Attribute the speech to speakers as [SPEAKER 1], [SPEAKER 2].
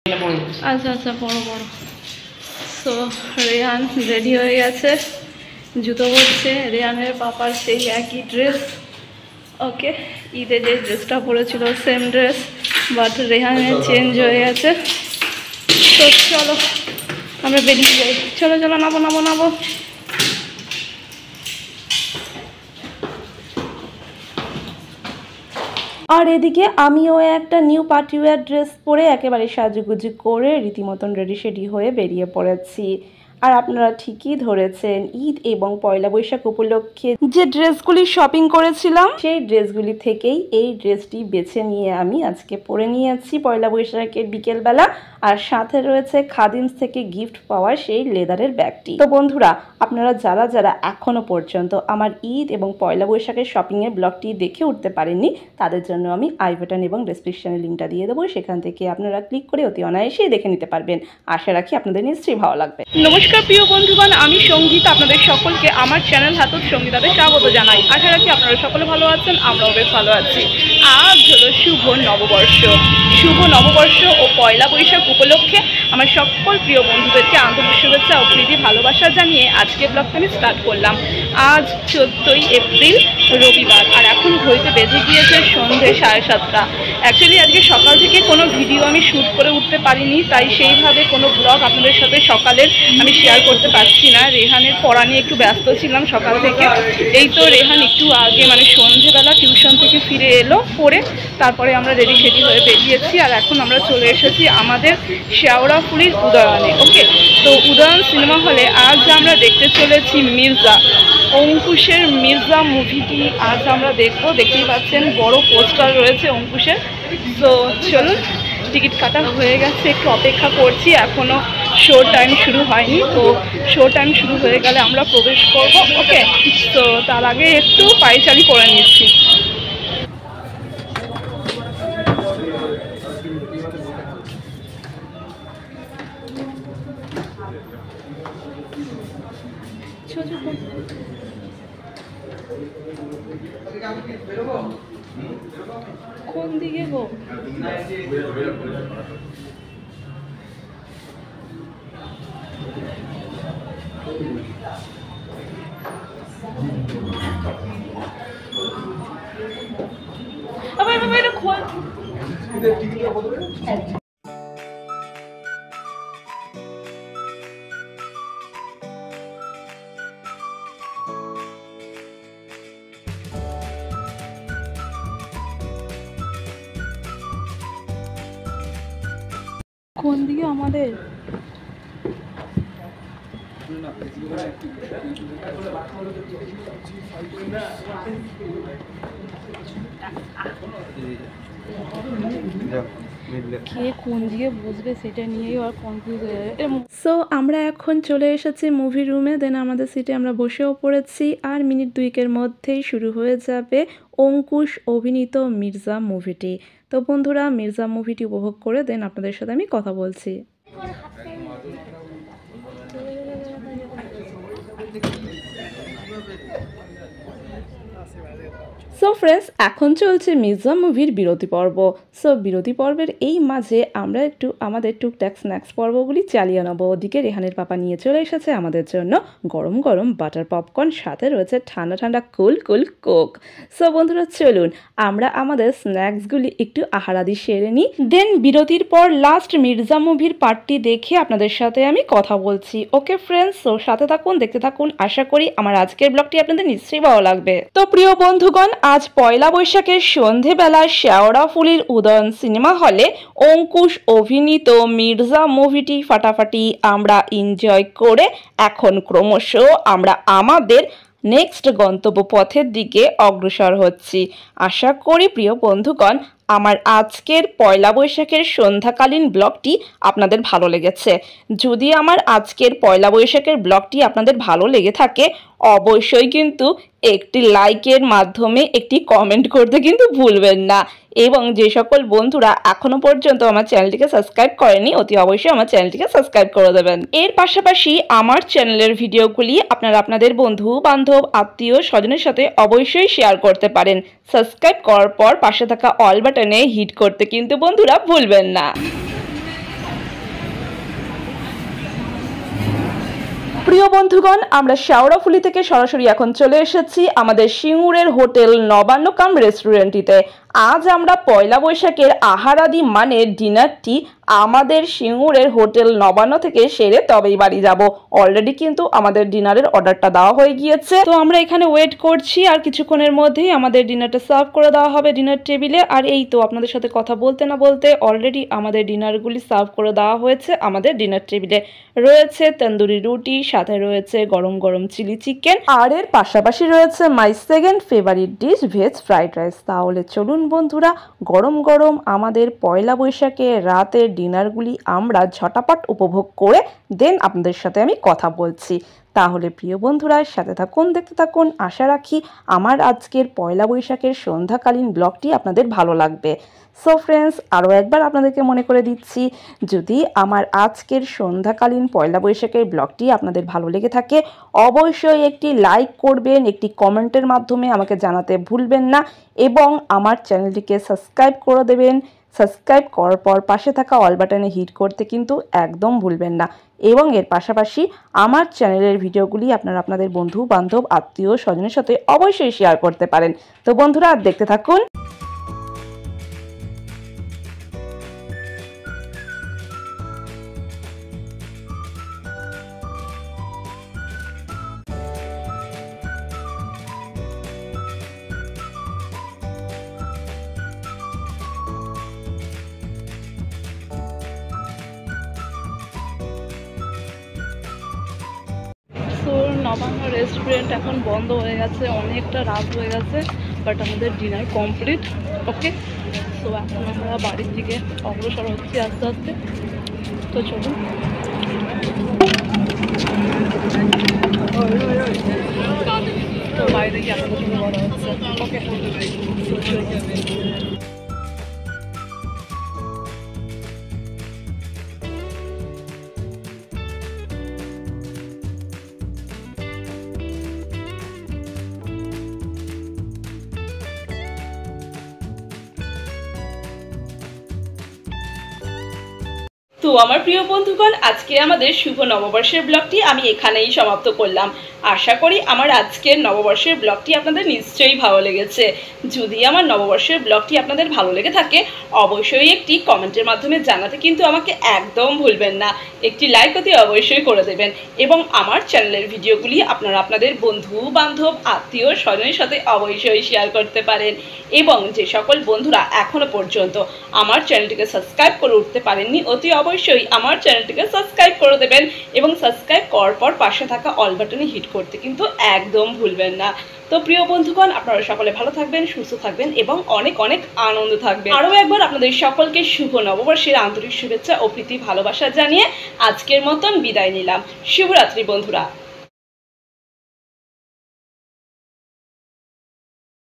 [SPEAKER 1] আচ্ছা আচ্ছা বড় বড়। সো রেহান রেডি হয়ে গেছে, জুতো পরছে। রেহানের পাপার সেই একই ড্রেস। ওকে, ঈদে যে ড্রেসটা পরেছিল সেম ড্রেস, বাট রেহানের চেঞ্জ হয়ে গেছে। তো চলো আমরা বেরিয়ে যাই। চলো চলো, নাবো নাবো নাবো। আর এদিকে আমিও একটা নিউ পার্টি ওয়্যার ড্রেস পরে একেবারে সাজুগুজু করে রীতিমতন রেডি শেডি হয়ে বেরিয়ে পড়েছি। আর আপনারা ঠিকই ধরেছেন, ঈদ এবং পয়লা বৈশাখ উপলক্ষে যে ড্রেসগুলি শপিং করেছিলাম সেই ড্রেসগুলি থেকেই এই ড্রেসটি বেছে নিয়ে আমি আজকে পরে নিয়েছি পয়লা বৈশাখের বিকেলবেলা। আর সাথে রয়েছে খাদিমস থেকে গিফট পাওয়া সেই লেদারের ব্যাগটি। তো বন্ধুরা, আপনারা যারা যারা এখনো পর্যন্ত আমার ঈদ এবং পয়লা বৈশাখের শপিংয়ের ব্লগটি দেখে উঠতে পারেননি, তাদের জন্য আমি আই বাটন এবং ডেসক্রিপশনে লিঙ্কটা দিয়ে দেবো। সেখান থেকে আপনারা ক্লিক করে অতি অনায়াসেই দেখে নিতে পারবেন। আশা রাখি আপনাদের নিশ্চয়ই ভালো লাগবে। নমস্কার প্রিয় বন্ধুগণ, আমি সঙ্গীতা। আপনাদের সকলকে আমার চ্যানেল হাতত সঙ্গীতাতে স্বাগত জানাই। আশা রাখি আপনারা সকলে ভালো আছেন, আমরাও বেশ ভালো আছি। আজ হলো শুভ নববর্ষ। শুভ নববর্ষ ও পয়লা বৈশাখ উপলক্ষে আমার সকল প্রিয় বন্ধুদেরকে আন্তরিক শুভেচ্ছা ও প্রীতি ভালোবাসা জানিয়ে আজকে ব্লগটা আমি স্টার্ট করলাম। আজ 14ই এপ্রিল রবিবার, আর এখন ঘড়িতে বেজে গিয়েছে সন্ধ্যে 7:30। অ্যাকচুয়ালি আজকে সকাল থেকে কোনো ভিডিও আমি শ্যুট করে উঠতে পারিনি, তাই সেইভাবে কোনো ব্লগ আপনাদের সাথে সকালের আমি শেয়ার করতে পারছি না। রেহানের পড়া নিয়ে একটু ব্যস্ত ছিলাম সকাল থেকে। এই তো রেহান একটু আগে মানে সন্ধ্যেবেলা টিউশন থেকে ফিরে এলো পড়ে, তারপরে আমরা রেডি সেডি হয়ে বেরিয়েছি। আর এখন আমরা চলে এসেছি আমাদের শেওড়াফুলির উদয়নে। ওকে, তো উদয়ন সিনেমা হলে আজ আমরা দেখতে চলেছি মির্জা, অঙ্কুশের মির্জা মুভিটি আজ আমরা দেখবো। দেখতেই পাচ্ছেন বড় পোস্টার রয়েছে অঙ্কুশের। তো চলুন, টিকিট কাটা হয়ে গেছে, একটু অপেক্ষা করছি, এখনও শো টাইম শুরু হয়নি। তো শো টাইম শুরু হয়ে গেলে আমরা প্রবেশ করব। ওকে, তো তার আগে একটু পায়চারি করে নিচ্ছি। কোন দিকে গো? এটা খোল। কোন দিকে আমাদের? কে কোন দিকে বুঝবে সেটা নিয়েই আর কনফিউজ হয়ে যাবে। সো আমরা এখন চলে এসেছি মুভি রুমে। দেন আমাদের সিটে আমরা বসেও পড়েছি। আর মিনিট 2 মধ্যেই শুরু হয়ে যাবে অঙ্কুশ অভিনীত মির্জা মুভিটি। তো বন্ধুরা, মির্জা মুভিটি উপভোগ করে দেন আপনাদের সাথে আমি কথা বলছি। সো ফ্রেন্ডস, এখন চলছে মির্জা মুভির বিরতি পর্ব। সো বিরতি পর্বের এই মাঝে আমরা একটু আমাদের টুকটাক স্ন্যাক্স পর্বগুলি চালিয়ে নেব। ওদিকে রেহানের পাপা নিয়ে চলে এসেছে আমাদের জন্য গরম গরম বাটার পপকর্ন, সাথে রয়েছে ঠান্ডা ঠান্ডা কুল কুল কোক। সো বন্ধুরা, চলুন আমরা আমাদের স্ন্যাক্সগুলি একটু আহারাদি সেরে নিই। দেন বিরতির পর লাস্ট মির্জা মুভির পার্টটি দেখে আপনাদের সাথে আমি কথা বলছি। ওকে ফ্রেন্ডস, সো সাথে থাকুন, দেখতে থাকুন। আশা করি আমার আজকের ব্লগটি আপনাদের নিশ্চয়ই ভালো লাগবে। তো প্রিয় বন্ধুগণ, আজ পয়লা বৈশাখের সন্ধেবেলা শেওড়াফুলির উদয়ন সিনেমা হলে অঙ্কুশ অভিনীত মির্জা মুভিটি ফাটাফাটি আমরা এনজয় করে এখন ক্রমশ আমরা আমাদের নেক্সট গন্তব্য পথের দিকে অগ্রসর হচ্ছি। আশা করি প্রিয় বন্ধুগণ আমার আজকের পয়লা বৈশাখের সন্ধ্যাকালীন ব্লগটি আপনাদের ভালো লেগেছে। যদি আমার আজকের পয়লা বৈশাখের ব্লগটি আপনাদের ভালো লেগে থাকে, অবশ্যই কিন্তু একটি লাইকের মাধ্যমে একটি কমেন্ট করতে কিন্তু ভুলবেন না। এবং যে সকল বন্ধুরা এখনো পর্যন্ত আমার চ্যানেলটিকে সাবস্ক্রাইব করেনি, অতি অবশ্যই আমার চ্যানেলটিকে সাবস্ক্রাইব করে দেবেন। এর পাশাপাশি আমার চ্যানেলের ভিডিওগুলি আপনারা আপনাদের বন্ধু বান্ধব আত্মীয় স্বজনের সাথে অবশ্যই শেয়ার করতে পারেন। সাবস্ক্রাইব করার পর পাশে থাকা অল বাটনে হিট করতে কিন্তু বন্ধুরা ভুলবেন না। প্রিয় বন্ধুগণ, আমরা শেওড়াফুলি থেকে সরাসরি এখন চলে এসেছি আমাদের সিঙ্গুরের হোটেল নবান্ন কাম রেস্টুরেন্টটিতে। আজ আমরা পয়লা বৈশাখের আহারাদি মানে ডিনারটি আমাদের সিঙ্গুরের হোটেল নবান্ন থেকে সেরে তবেই বাড়ি যাব। অলরেডি কিন্তু আমাদের ডিনারের অর্ডারটা দেওয়া হয়ে গিয়েছে, তো আমরা এখানে ওয়েট করছি। আর কিছুক্ষণের মধ্যেই আমাদের ডিনারটা সার্ভ করে দেওয়া হবে ডিনার টেবিলে। আর এই তো আপনাদের সাথে কথা বলতে না বলতে অলরেডি আমাদের ডিনারগুলি সার্ভ করে দেওয়া হয়েছে। আমাদের ডিনার টেবিলে রয়েছে তন্দুরি রুটি, সাথে রয়েছে গরম গরম চিলি চিকেন, আর এর পাশাপাশি রয়েছে my second favourite dish veg fried rice. তাহলে চলুন বন্ধুরা, গরম গরম আমাদের পয়লা বৈশাখে রাতের ডিনারগুলি আমরা ঝটাপট উপভোগ করে দেন আপনাদের সাথে আমি কথা বলছি। তাহলে প্রিয় বন্ধুরা, সাথে থাকুন, দেখতে থাকুন। আশা রাখি আমার আজকের পয়লা বৈশাখের সন্ধ্যাকালীন ব্লগটি আপনাদের ভালো লাগবে। সো ফ্রেন্ডস, আরও একবার আপনাদেরকে মনে করে দিচ্ছি, যদি আমার আজকের সন্ধ্যাকালীন পয়লা বৈশাখের ব্লগটি আপনাদের ভালো লেগে থাকে অবশ্যই একটি লাইক করবেন, একটি কমেন্টের মাধ্যমে আমাকে জানাতে ভুলবেন না, এবং আমার চ্যানেলটিকে সাবস্ক্রাইব করে দেবেন। সাবস্ক্রাইব করার পর পাশে থাকা অল বাটনে হিট করতে কিন্তু একদম ভুলবেন না। এবং এর পাশাপাশি আমার চ্যানেলের ভিডিওগুলি আপনারা আপনাদের বন্ধু বান্ধব আত্মীয় স্বজনের সাথে অবশ্যই শেয়ার করতে পারেন। তো বন্ধুরা, দেখতে থাকুন। নবান্ন রেস্টুরেন্ট এখন বন্ধ হয়ে গেছে, অনেকটা রাত হয়ে গেছে, বাট আমাদের ডিনার কমপ্লিট। ওকে, সো এখন আমরা বাড়ির দিকে অগ্রসর হচ্ছি আস্তে আস্তে। তো চলুন। তো বাইরে গিয়ে আপনাদের জন্য বলা হচ্ছে। ওকে, তো আমার প্রিয় বন্ধুগণ, আজকে আমাদের শুভ নববর্ষের ব্লগটি আমি এখানেই সমাপ্ত করলাম। আশা করি আমার আজকের নববর্ষের ব্লগটি আপনাদের নিশ্চয়ই ভালো লেগেছে। যদি আমার নববর্ষের ব্লগটি আপনাদের ভালো লেগে থাকে অবশ্যই একটি কমেন্টের মাধ্যমে জানাতে কিন্তু আমাকে একদম ভুলবেন না। একটি লাইক অতি অবশ্যই করে দেবেন, এবং আমার চ্যানেলের ভিডিওগুলি আপনারা আপনাদের বন্ধু বান্ধব আত্মীয় স্বজনের সাথে অবশ্যই শেয়ার করতে পারেন। এবং যে সকল বন্ধুরা এখনও পর্যন্ত আমার চ্যানেলটিকে সাবস্ক্রাইব করে উঠতে পারেননি অতি অবশ্যই আমার চ্যানেলটিকে সাবস্ক্রাইব করে দেবেন, এবং সাবস্ক্রাইব করার পর পাশে থাকা অল বাটনে হিট করতে কিন্তু একদম ভুলবেন না। তো প্রিয় বন্ধুগণ, আপনারা সকলে ভালো থাকবেন, সুস্থ থাকবেন এবং অনেক অনেক আনন্দ থাকবেন। আরও একবার আপনাদের সকলকে শুভ নববর্ষের আন্তরিক শুভেচ্ছা ও প্রীতি ভালোবাসা জানিয়ে আজকের মতন বিদায় নিলাম। শুভরাত্রি বন্ধুরা।